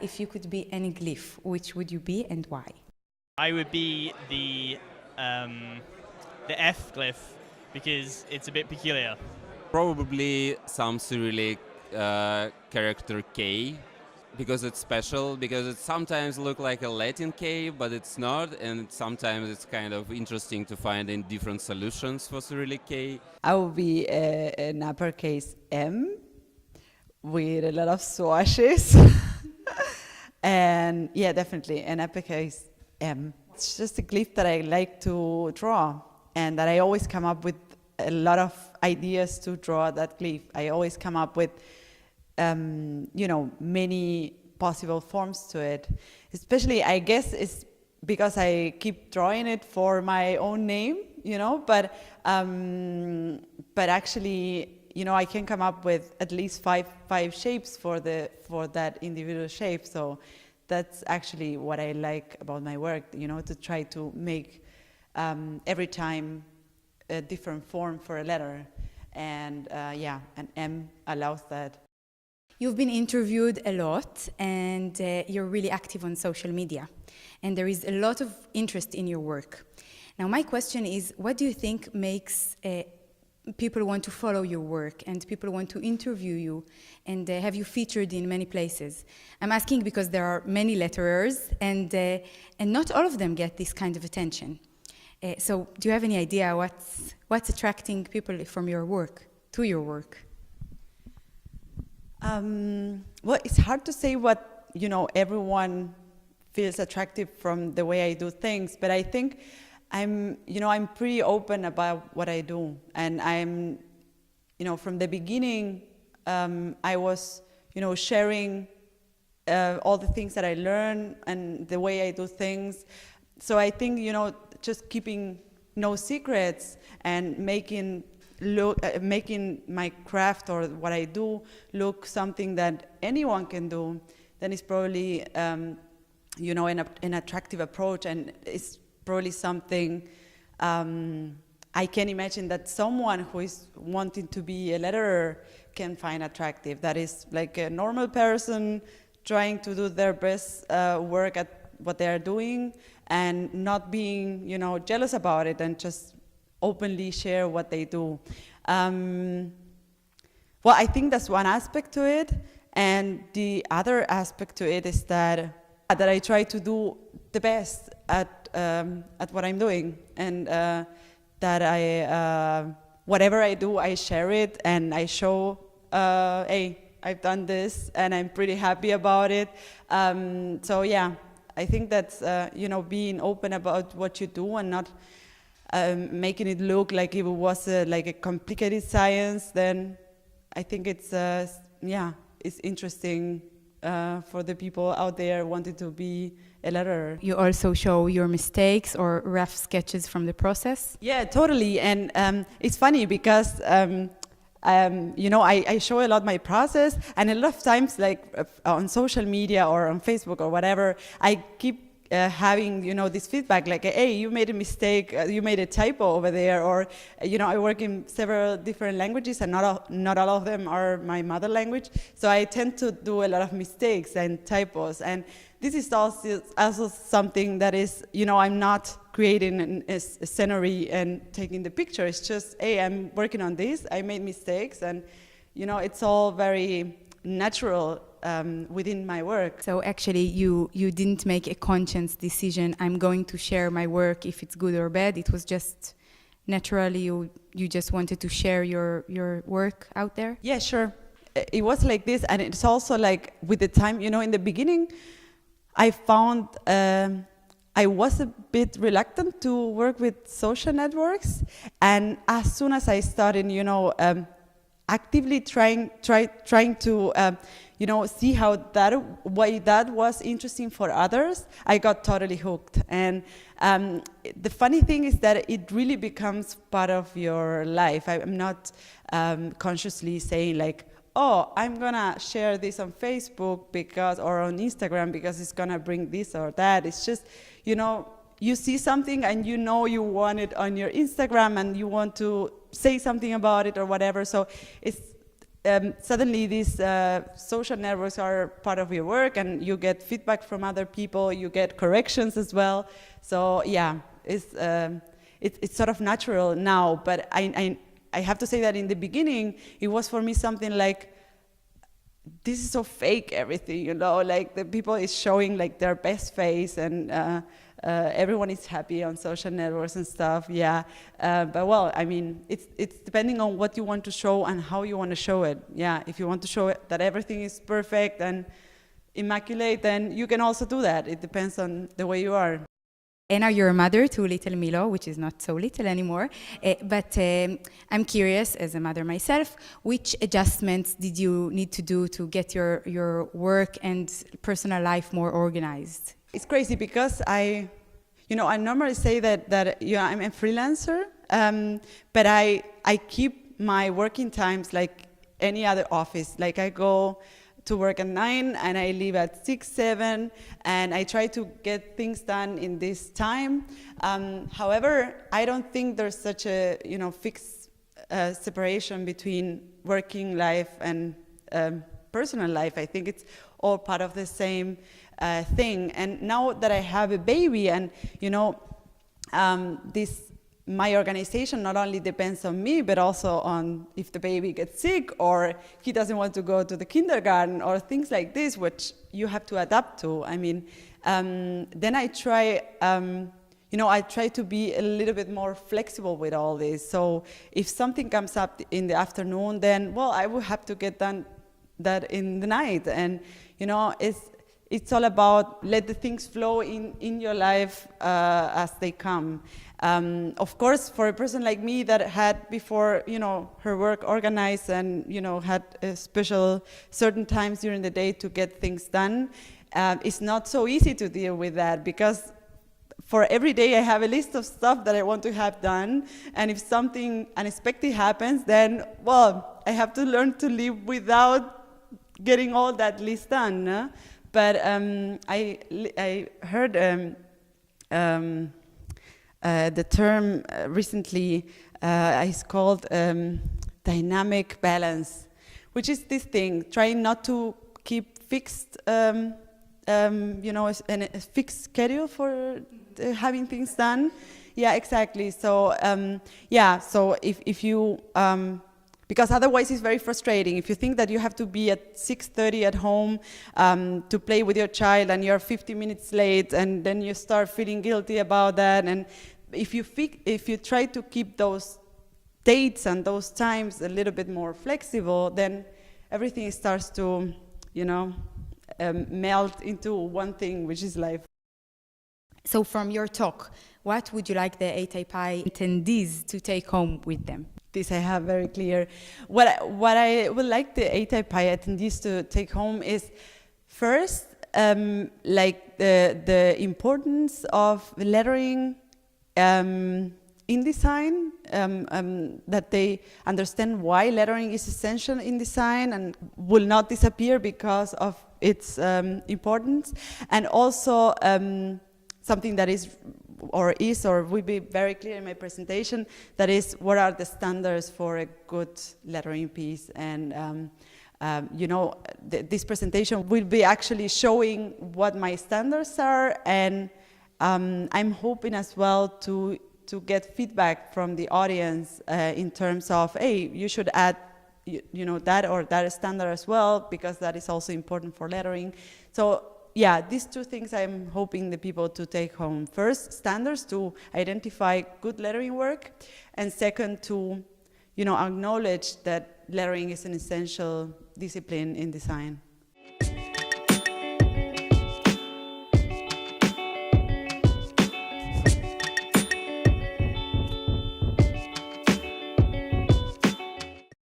If you could be any glyph, which would you be and why? I would be the F glyph because it's a bit peculiar. Probably some Cyrillic character K, because it's special, because it sometimes looks like a Latin K, but it's not, and sometimes it's kind of interesting to find in different solutions for Cyrillic K. I would be an uppercase M with a lot of swashes. And yeah, definitely an uppercase M. It's just a glyph that I like to draw, and that I always come up with a lot of ideas to draw that glyph. I always come up with many possible forms to it. Especially, I guess, it's because I keep drawing it for my own name, but actually, I can come up with at least five shapes for that individual shape. So that's actually what I like about my work, to try to make every time a different form for a letter. And an M allows that. You've been interviewed a lot, and you're really active on social media. And there is a lot of interest in your work. Now, my question is, what do you think makes people want to follow your work and people want to interview you and have you featured in many places? I'm asking because there are many letterers, and not all of them get this kind of attention. So do you have any idea what's attracting people from your work to your work? Well, it's hard to say what, everyone feels attractive from the way I do things, but I think I'm pretty open about what I do. And I'm, from the beginning, I was, sharing all the things that I learned and the way I do things. So I think, just keeping no secrets and making my craft or what I do look something that anyone can do, then it's probably, an attractive approach, and it's probably something I can imagine that someone who is wanting to be a letterer can find attractive. That is like a normal person trying to do their best work at what they are doing and not being, jealous about it, and just openly share what they do. Well, I think that's one aspect to it, and the other aspect to it is that I try to do the best at what I'm doing, and that I whatever I do, I share it and I show, hey, I've done this and I'm pretty happy about it. So yeah, I think that's being open about what you do and not making it look like if it was like a complicated science. Then I think it's it's interesting for the people out there wanting to be a letterer. You also show your mistakes or rough sketches from the process? Yeah, totally. And it's funny because I show a lot my process, and a lot of times, like on social media or on Facebook or whatever, I keep having this feedback like, hey, you made a mistake, you made a typo over there, or I work in several different languages, and not all of them are my mother language, so I tend to do a lot of mistakes and typos. And this is also something that is, I'm not creating a scenery and taking the picture. It's just, hey, I'm working on this, I made mistakes, and it's all very natural within my work. So actually you didn't make a conscious decision, I'm going to share my work if it's good or bad. It was just naturally you just wanted to share your work out there? Yeah, sure. It was like this, and it's also like with the time, in the beginning, I found I was a bit reluctant to work with social networks, and as soon as I started, actively trying to see why that was interesting for others, I got totally hooked. And the funny thing is that it really becomes part of your life. I'm not consciously saying like, oh, I'm gonna share this on Facebook or on Instagram because it's gonna bring this or that. It's just, you see something and you want it on your Instagram and you want to say something about it or whatever. So suddenly these social networks are part of your work, and you get feedback from other people, you get corrections as well. So yeah, it's sort of natural now, but I have to say that in the beginning, it was for me something like, this is so fake, everything, you know, like the people is showing like their best face, and everyone is happy on social networks and stuff, yeah. But well, I mean, it's depending on what you want to show and how you want to show it, yeah. If you want to show it that everything is perfect and immaculate, then you can also do that. It depends on the way you are. And now you're a mother to little Milo, which is not so little anymore. But I'm curious, as a mother myself, which adjustments did you need to do to get your work and personal life more organized? It's crazy because I normally say that I'm a freelancer, but I keep my working times like any other office. Like I go to work at 9 and I leave at 6, 7, and I try to get things done in this time. However, I don't think there's such a fixed separation between working life and personal life. I think it's all part of the same thing. And now that I have a baby, and my organization not only depends on me, but also on if the baby gets sick or he doesn't want to go to the kindergarten or things like this, which you have to adapt to. I mean, then I try, I try to be a little bit more flexible with all this. So if something comes up in the afternoon, then, well, I will have to get done that in the night. And, it's all about let the things flow in your life as they come. Of course, for a person like me that had before, her work organized and, had special certain times during the day to get things done, it's not so easy to deal with that, because for every day I have a list of stuff that I want to have done. And if something unexpected happens, then, well, I have to learn to live without getting all that list done. No? But I heard the term recently is called dynamic balance, which is this thing, trying not to keep fixed, a fixed schedule for having things done. Yeah, exactly. So, so if you, because otherwise it's very frustrating. If you think that you have to be at 6:30 at home to play with your child and you're 50 minutes late, and then you start feeling guilty about that. And if you try to keep those dates and those times a little bit more flexible, then everything starts to, melt into one thing, which is life. So from your talk, what would you like the ATypI attendees to take home with them? This I have very clear. What I would like the ATypI attendees to take home is, first, like the importance of lettering in design, that they understand why lettering is essential in design and will not disappear because of its importance, and also something that is or will be very clear in my presentation, that is, what are the standards for a good lettering piece. And this presentation will be actually showing what my standards are, and I'm hoping as well to get feedback from the audience in terms of, hey, you should add that or that standard as well, because that is also important for lettering. So yeah, these two things I'm hoping the people to take home. First, standards to identify good lettering work, and second, to acknowledge that lettering is an essential discipline in design.